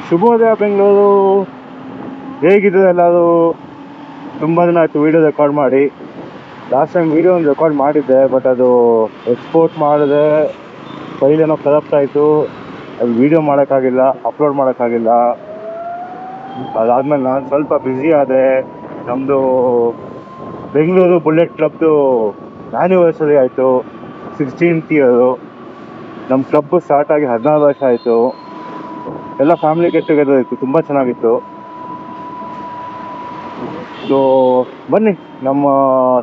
ಶುಭೋದಯ ಬೆಂಗಳೂರು, ಹೇಗಿದೆ ಎಲ್ಲರೂ? ತುಂಬ ದಿನ ಆಯಿತು ವೀಡಿಯೋ ರೆಕಾರ್ಡ್ ಮಾಡಿ. ಲಾಸ್ಟ್ ಟೈಮ್ ವೀಡಿಯೋ ಒಂದು ರೆಕಾರ್ಡ್ ಮಾಡಿದ್ದೆ, ಬಟ್ ಅದು ಎಕ್ಸ್ಪೋರ್ಟ್ ಮಾಡಿದೆ, ಫೈಲ್ ಏನೋ ಕರಪ್ಟ್ ಆಯಿತು, ಅದು ವೀಡಿಯೋ ಮಾಡೋಕ್ಕಾಗಿಲ್ಲ, ಅಪ್ಲೋಡ್ ಮಾಡೋಕ್ಕಾಗಿಲ್ಲ. ಅದಾದಮೇಲೆ ನಾನು ಸ್ವಲ್ಪ ಬ್ಯುಸಿ ಆದೆ. ನಮ್ಮದು ಬೆಂಗಳೂರು ಬುಲೆಟ್ ಕ್ಲಬ್ದು ಆ್ಯನಿವರ್ಸರಿ ಆಯಿತು, 16th ಇಯರು. ನಮ್ಮ ಕ್ಲಬ್ ಸ್ಟಾರ್ಟ್ ಆಗಿ 16 ವರ್ಷ ಆಯಿತು. ಎಲ್ಲ ಫ್ಯಾಮಿಲಿ ಗೆಟ್ ಟುಗೆದರ್ ಇತ್ತು, ತುಂಬ ಚೆನ್ನಾಗಿತ್ತು. ಸೊ ಬನ್ನಿ ನಮ್ಮ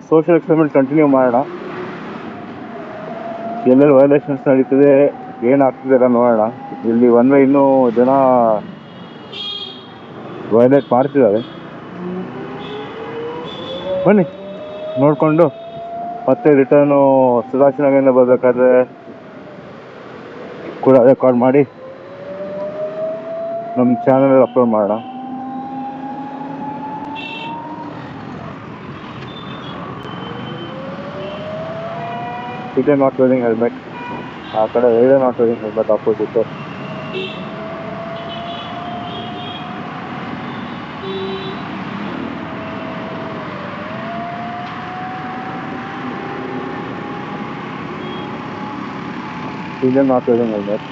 ಸೋಷಿಯಲ್ ಎಕ್ಸ್ಪೆರಿಮೆಂಟ್ ಕಂಟಿನ್ಯೂ ಮಾಡೋಣ. ಎಲ್ಲೆಲ್ಲಿ ವೈಲೇಷನ್ಸ್ ನಡೀತಿದೆ, ಏನಾಗ್ತಿದೆ ಎಲ್ಲ ನೋಡೋಣ. ಇಲ್ಲಿ ಒನ್ ವೇ ಇನ್ನೂ ಜನ ವೈಲೇಟ್ ಮಾಡ್ತಿದ್ದಾರೆ. ಬನ್ನಿ ನೋಡಿಕೊಂಡು ಮತ್ತೆ ರಿಟರ್ನು ಸುಧಾಶನಗರಿಂದ ಬರಬೇಕಾದ್ರೆ ಕೂಡ ರೆಕಾರ್ಡ್ ಮಾಡಿ ನಮ್ಮ ಚಾನಲಲ್ಲಿ ಅಪ್ಲೋಡ್ ಮಾಡೋಣ. ಇದೆ ನಾಟ್ ವೇರಿಂಗ್ ಹೆಲ್ಮೆಟ್, ಆ ಕಡೆ ಇದೆ ನಾಟ್ ವೇರಿಂಗ್ ಹೆಲ್ಮೆಟ್ ಆಪೋಸಿಟ್. ಇದೆ not varying helmet.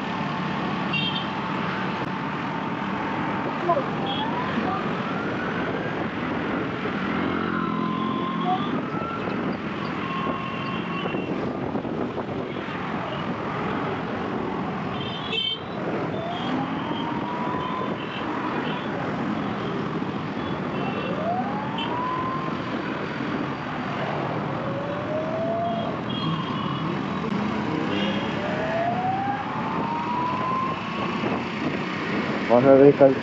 One vehicle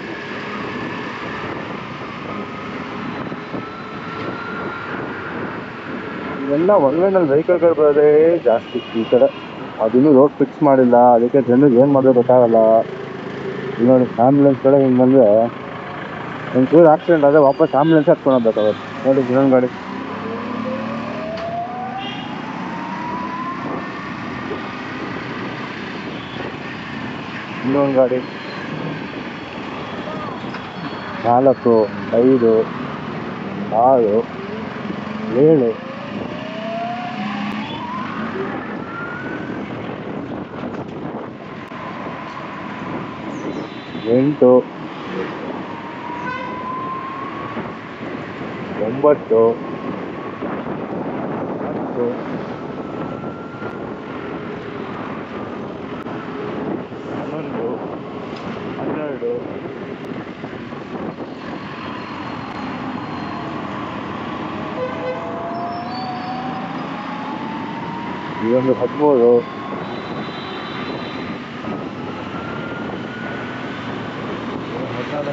ಇವೆಲ್ಲ ಒನ್ವೇನಲ್ಲಿ ವೆಹಿಕಲ್ಗಳು ಬರೋದೇ ಜಾಸ್ತಿ ಈ ಕಡೆ. ಅದಿನ್ನೂ ರೋಡ್ ಫಿಕ್ಸ್ ಮಾಡಿಲ್ಲ, ಅದಕ್ಕೆ ಜನರಿಗೆ ಏನು ಮಾಡೋದು ಗೊತ್ತಾಗಲ್ಲ. ನೋಡಿ ಆ್ಯಂಬುಲೆನ್ಸ್ ಕಡೆ ಹಿಂಗೆ ಬಂದರೆ ಒಂಚೂರು ಆಕ್ಸಿಡೆಂಟ್ ಆದರೆ ವಾಪಸ್ ಆ್ಯಂಬುಲೆನ್ಸ್ ಹತ್ಕೊಂಡು ಹೋಗ್ಬೇಕಾಗುತ್ತೆ. ನೋಡಿ ಇನ್ನೊಂದು ಗಾಡಿ, ಇನ್ನೊಂದು ಗಾಡಿ, 4, 5, 6, 7, 8, 9, 10, 11, 12, ಇದೊಂದು 13, 14.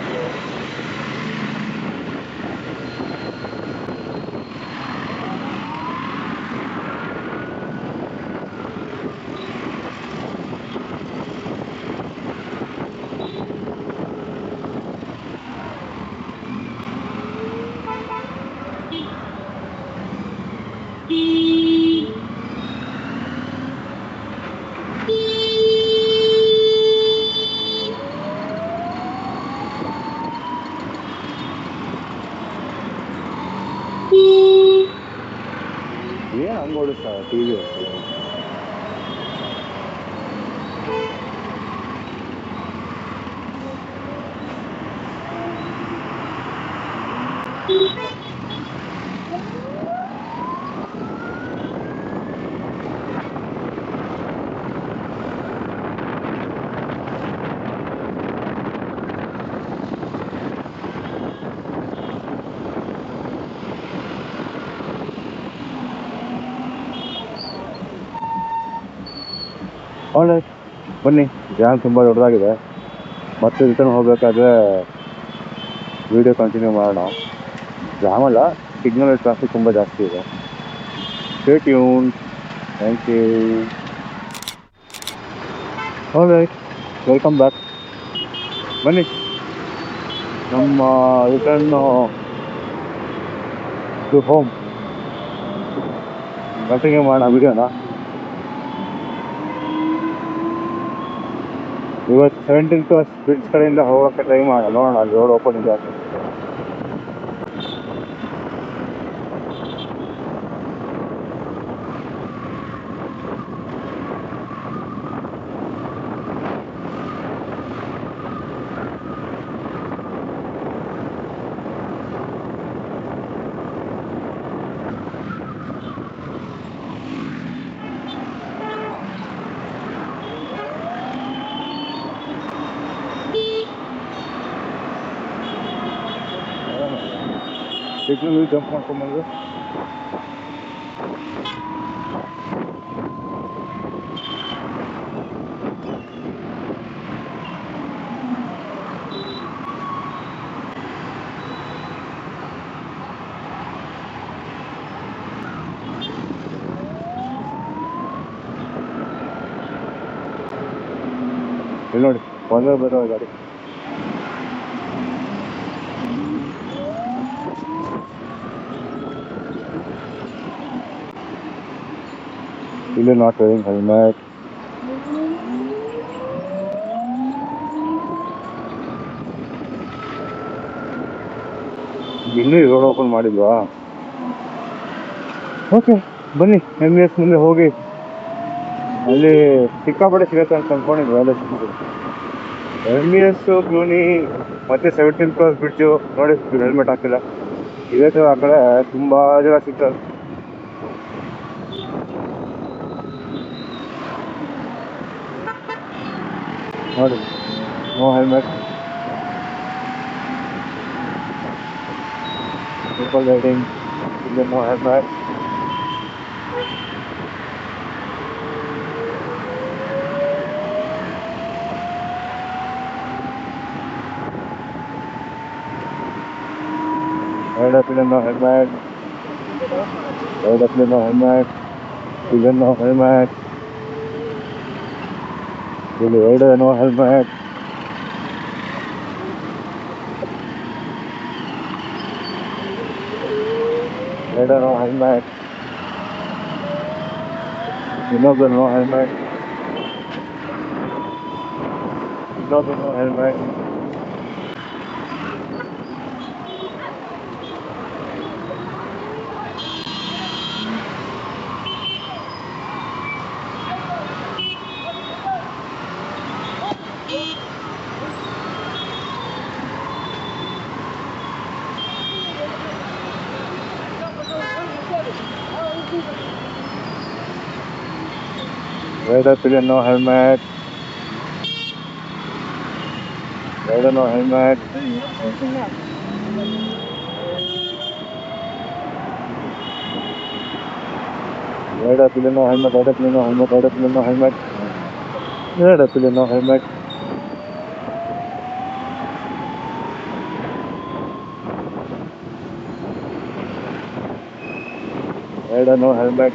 ಏನು ಹಂಗೆ ಓಡಿಸ್ತಾರೆ ಟಿ ವಿ ಹೊತ್ತು. ಆಲ್ರೈಟ್, ಬನ್ನಿ. ಜಾಮ್ ತುಂಬ ದೊಡ್ಡದಾಗಿದೆ, ಮತ್ತೆ ರಿಟರ್ನ್ ಹೋಗಬೇಕಾದ್ರೆ ವೀಡಿಯೋ ಕಂಟಿನ್ಯೂ ಮಾಡೋಣ. ಜಾಮ್ ಅಲ್ಲ, ಸಿಗ್ನಲ್ ಟ್ರಾಫಿಕ್ ತುಂಬ ಜಾಸ್ತಿ ಇದೆ. Stay tune. Thank you. Alright, welcome back. ಬನ್ನಿ ನಮ್ಮ ರಿಟರ್ನು ಟು ಹೋಮ್ ಕಂಟಿನ್ಯೂ ಮಾಡೋಣ ವೀಡಿಯೋನ. ಇವತ್ತು 17 ಕ್ರಾಸ್ ಬ್ರಿಡ್ಜ್ ಕಡೆಯಿಂದ ಹೋಗೋಕ್ಕೆ ಟ್ರೈ ಮಾಡೋಣ, ನೋಡೋಣ ಅಲ್ಲಿ ರೋಡ್ ಓಪನ್ ಇದೆ. ಸಿಗ್ನಲ್ ಜಂಪ್ ಮಾಡ್ಕೊಂಬಂದು ಇಲ್ಲಿ ನೋಡಿ ಒಂದೇ ಬರೋ ಗಾಡಿ. ಇಲ್ಲಿ ನಾಟ್ ವೇರಿಂಗ್ ಹೆಲ್ಮೆಟ್. ಇನ್ನೂ ರೋಡ್ ಓಪನ್ ಮಾಡಿಲ್ವಾ? ಓಕೆ ಬನ್ನಿ MVS ಮುಂದೆ ಹೋಗಿ, ಅಲ್ಲಿ ಸಿಕ್ಕಾಪಟ್ಟೆ ಸಿಗತ್ತೆ ಅಂತ ಅಂದ್ಕೊಂಡಿದ್ವಿ. ಅಲ್ಲೇ MVS, ಕ್ಲೂನಿ ಮತ್ತೆ 17 ಕ್ರಾಸ್ ಬ್ರಿಡ್ಜು ನೋಡಿ. ಹೆಲ್ಮೆಟ್ ಹಾಕಿಲ್ಲ. ಇದೇ ಥರ ಆ ಕಡೆ ತುಂಬ ಜನ ಸಿಗ್ತಾರೆ. ನೋಡಿ, ನೋ ಹೆಲ್ಮೆಟ್, ಪೀಪಲ್ ರೈಡಿಂಗ್, ಇಲ್ಲಿ no helmet. Right up in no helmet. Right up in no helmet. Even no helmet. Really rider no helmet. Rider no helmet. Innother no helmet. Innother no helmet. Rider still no helmet. Rider no helmet. Rider still no helmet. Rider still no helmet. Rider still no helmet. Rider still no helmet. Rider no helmet.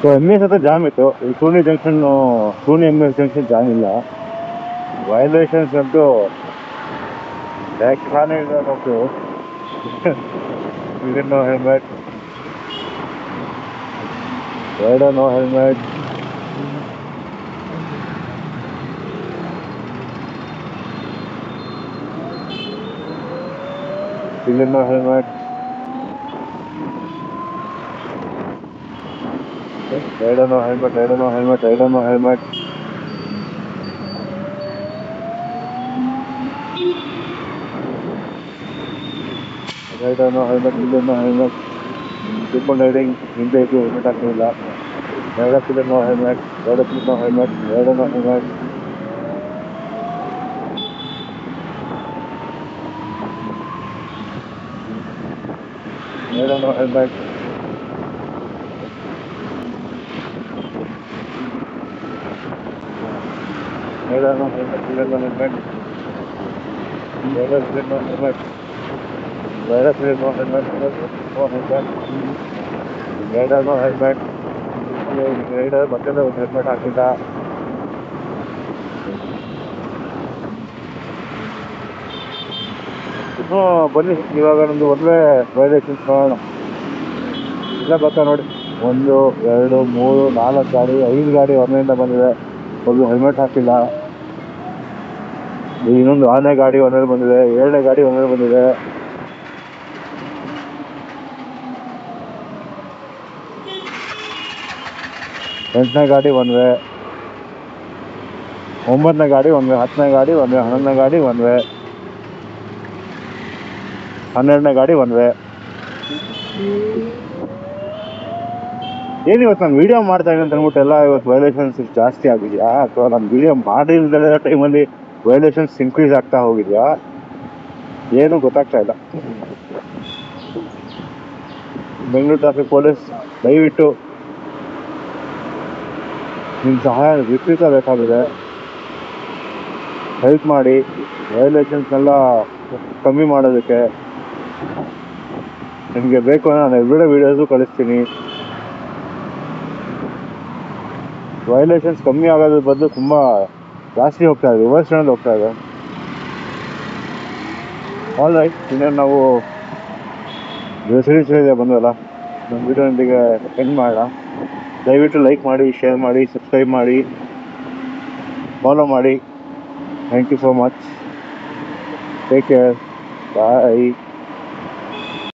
So MVS ಹತ್ರ jam ಇತ್ತು. ಈ Sooni junction, Sooni MVS junction jam ಇಲ್ಲ. Violations ಅಂತೂ ಲೆಕ್ಕನೇ ಇಲ್ಲ ನಮ್ಮದು. Rider no helmet. Rider no helmet. Rider no helmet. Rider no helmet. Rider no helmet. Rider no helmet. Rider no helmet. Rider no helmet. People riding ಹಿಂದೆ ಇದ್ದು helmet ಹಾಕಿಲ್ಲ. Rider still no helmet. Rider still no helmet. Rider no helmet. Rider no helmet. Rider no helmet. Rider no helmet. Rider still no helmet. Rider still no helmet. Rider no helmet. Rider ಮತ್ತೆ helmet ಹಾಕಿಲ್ಲ. ಬನ್ನಿ ಇವಾಗ ನಮ್ದು ಒಳ್ಳೆ violations ನೋಡೋಣ. ಇಲ್ಲ ಬರ್ತಾ ನೋಡಿ, 1, 2, 3, 4 ಗಾಡಿ, 5 ಗಾಡಿ ಹೊರನಿಂದ ಬಂದಿದೆ. ಒಬ್ಬರು ಹೆಲ್ಮೆಟ್ ಹಾಕಿಲ್ಲ. ಇನ್ನೊಂದು 6ನೇ ಗಾಡಿ ಒಂದೇ ಬಂದಿದೆ, 7ನೇ ಗಾಡಿ ಒಂದೇ ಬಂದಿದೆ. ಎಂಟನೇ ಗಾಡಿ ಒಂದೇ, 9ನೇ ಗಾಡಿ ಒಂದೇ, 10ನೇ ಗಾಡಿ ಒಂದೇ, 11ನೇ ಗಾಡಿ ಒಂದೇ, 12ನೇ ಗಾಡಿ ಒಂದೇ. ಏನಿವತ್ತು ನಾನು ವೀಡಿಯೋ ಮಾಡ್ತಾ ಇದ್ದೀನಿ ಅಂತ ಅಂದ್ಬಿಟ್ಟು ಎಲ್ಲ ಇವತ್ತು ವೈಲೇಷನ್ಸ್ ಜಾಸ್ತಿ ಆಗಿದೆಯಾ, ಅಥವಾ ನಾನು ವೀಡಿಯೋ ಮಾಡಿಲ್ದೇ ಟೈಮಲ್ಲಿ ವೈಲೇಷನ್ಸ್ ಇನ್ಕ್ರೀಸ್ ಆಗ್ತಾ ಹೋಗಿದೆಯಾ, ಏನೂ ಗೊತ್ತಾಗ್ತಾ ಇಲ್ಲ. ಬೆಂಗಳೂರು ಟ್ರಾಫಿಕ್ ಪೊಲೀಸ್ ದಯವಿಟ್ಟು ನಿಮ್ಮ ಸಹಾಯ ವಿಪರೀತ ಬೇಕಾಗಿದೆ. ಹೆಲ್ಪ್ ಮಾಡಿ ವೈಲೇಷನ್ಸ್ನೆಲ್ಲ ಕಮ್ಮಿ ಮಾಡೋದಕ್ಕೆ. ನಿಮಗೆ ಬೇಕು ಅಂದರೆ ನಾನು ಎವ್ರಿಡೇ ವೀಡಿಯೋಸು ಕಳಿಸ್ತೀನಿ. ವೈಲೇಷನ್ಸ್ ಕಮ್ಮಿ ಆಗೋದ್ರ ಬದಲು ತುಂಬ ಜಾಸ್ತಿ ಹೋಗ್ತಾ ಇದೆ, ರಿವರ್ಸ್ ನಲ್ಲಿ ಹೋಗ್ತಾ ಇದೆ. ಆಲ್ ರೈಟ್, ಇನ್ನೇನು ನಾವು ಗ್ರೋಸರೀಸ್ ಬಂದವಲ್ಲ, ನಮ್ಮ ವೀಡಿಯೋನೊಂದಿಗೆ ಎಂಡ್ ಮಾಡೋಣ. ದಯವಿಟ್ಟು ಲೈಕ್ ಮಾಡಿ, ಶೇರ್ ಮಾಡಿ, ಸಬ್ಸ್ಕ್ರೈಬ್ ಮಾಡಿ, ಫಾಲೋ ಮಾಡಿ. Thank you so much. Take care. Bye.